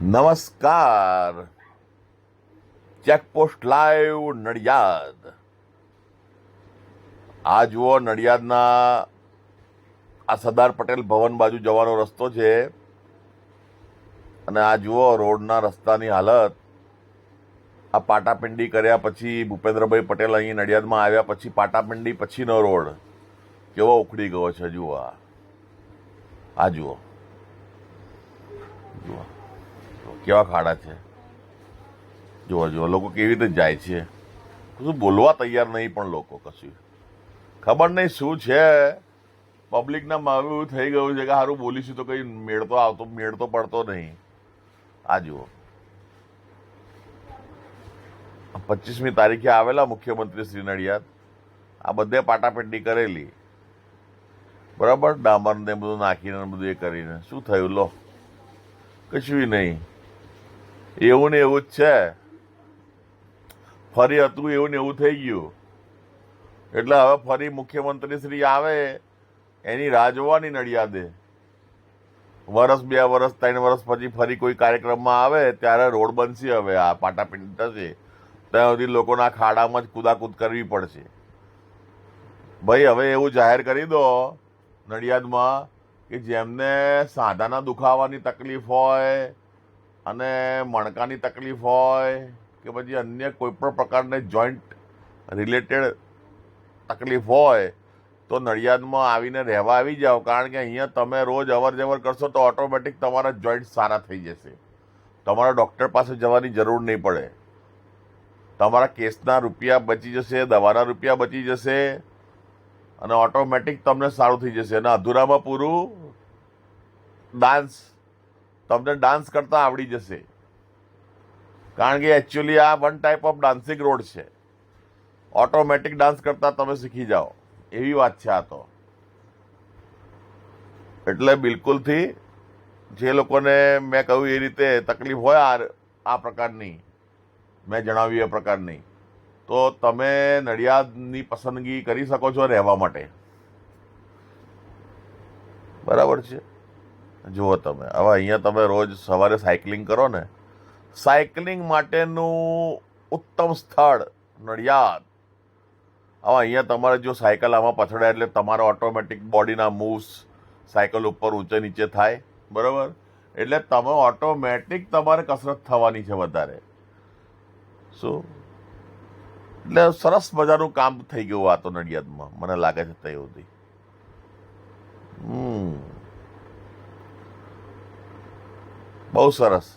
નમસ્કાર. Checkpost live Nadiad. આ જુઓ, નડિયાદના આ સરદાર પટેલ ભવન બાજુ જવાનો રસ્તો છે અને આ જુઓ રોડના રસ્તાની હાલત. આ પાટાપિંડી કર્યા પછી ભૂપેન્દ્રભાઈ પટેલ અહીં નડિયાદમાં આવ્યા પછી પાટાપિંડી પછીનો રોડ કેવો ઉખડી ગયો છે. જુઓ આ જુઓ જુઓ કેવા ખાડા છે. જુઓ જુઓ લોકો કેવી રીતે જાય છે. કશું બોલવા તૈયાર નહીં, પણ લોકો કશું ખબર નહીં શું છે. પબ્લિકના મારું એવું થઈ ગયું છે કે સારું બોલીશું તો કઈ મેળ તો પડતો નહીં. આ જુઓ 25મી તારીખે આવેલા મુખ્યમંત્રી શ્રી નડિયાદ. આ બધે પાટાપિંડી કરેલી, બરાબર, ડામર ને બધું નાખીને બધું એ કરીને. શું થયું? લો, કશું નહીં. એવું ને એવું જ છે. ફરી હતું એવું ને એવું થઈ ગયું. એટલે હવે ફરી મુખ્યમંત્રી શ્રી આવે એની રાહ જોવાની નડિયાદે. વર્ષ, 2 વર્ષ, 3 વર્ષ પછી ફરી કોઈ કાર્યક્રમમાં આવે ત્યારે રોડ બનશે. હવે આ પાટાપિંડી થશે ત્યાં સુધી લોકોના ખાડામાં જ કૂદાકૂદ કરવી પડશે. ભાઈ હવે એવું જાહેર કરી દો નડિયાદમાં કે જેમને સાંધાના દુખાવાની તકલીફ હોય અને મણકાની તકલીફ હોય કે પછી અન્ય કોઈ પણ પ્રકારની જોઈન્ટ રિલેટેડ તકલીફ હોય તો નડિયાદમાં આવીને રહેવા આવી જાઓ. કારણ કે અહીંયા તમે રોજ અવર જવર કરશો તો ઓટોમેટિક તમારા જોઈન્ટ સારા થઈ જશે. તમારા ડૉક્ટર પાસે જવાની જરૂર નહીં પડે. તમારા કેસના રૂપિયા બચી જશે, દવાના રૂપિયા બચી જશે અને ઓટોમેટિક તમને સારું થઈ જશે. અને અધૂરામાં પૂરું તમને ડાન્સ કરતા આવડી જશે. કારણ કે એકચ્યુઅલી આ one type of dancing road છે. ઓટોમેટિક ડાન્સ કરતા તમે શીખી જાઓ એવી વાત છે આ તો. એટલે બિલકુલથી જે લોકોને મેં કહ્યું એ રીતે તકલીફ હોય આ પ્રકારની, મેં જણાવ્યું એ પ્રકારની, તો તમે નડિયાદની પસંદગી કરી શકો છો રહેવા માટે. બરાબર છે. જુઓ તમે હવે અહીંયા તમે રોજ સવારે સાયકલિંગ કરો ને, સાયકલિંગ માટેનું ઉત્તમ સ્થળ નડિયાદ. હવે અહીંયા તમારે જો સાયકલ આમાં પછડાય એટલે તમારા ઓટોમેટિક બોડીના મૂવ્સ સાયકલ ઉપર ઊંચે નીચે થાય. બરાબર, એટલે તમે ઓટોમેટિક તમારે કસરત થવાની છે વધારે. શું એટલે સરસ મજાનું કામ થઈ ગયું આ તો નડિયાદમાં, મને લાગે છે ત્યાં સુધી. બહુ સરસ.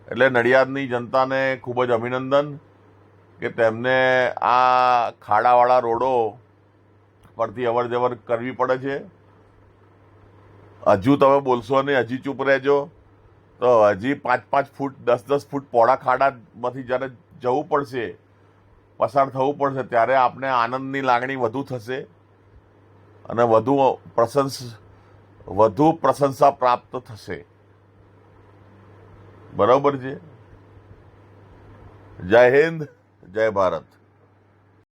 એટલે નડિયાદની જનતાને ખૂબ જ અભિનંદન કે તેમને આ ખાડાવાળા રોડો પરથી અવર જવર કરવી પડે છે. હજુ તમે બોલશો નહીં, હજી ચૂપ રહેજો તો હજી 5-5 ફૂટ 10-10 ફૂટ પોળા ખાડામાંથી જ્યારે જવું પડશે, પસાર થવું પડશે, ત્યારે આપણે આનંદની લાગણી વધુ થશે અને વધુ પ્રશંસા પ્રાપ્ત થશે. બરાબર છે. જય હિન્દ, જય ભારત.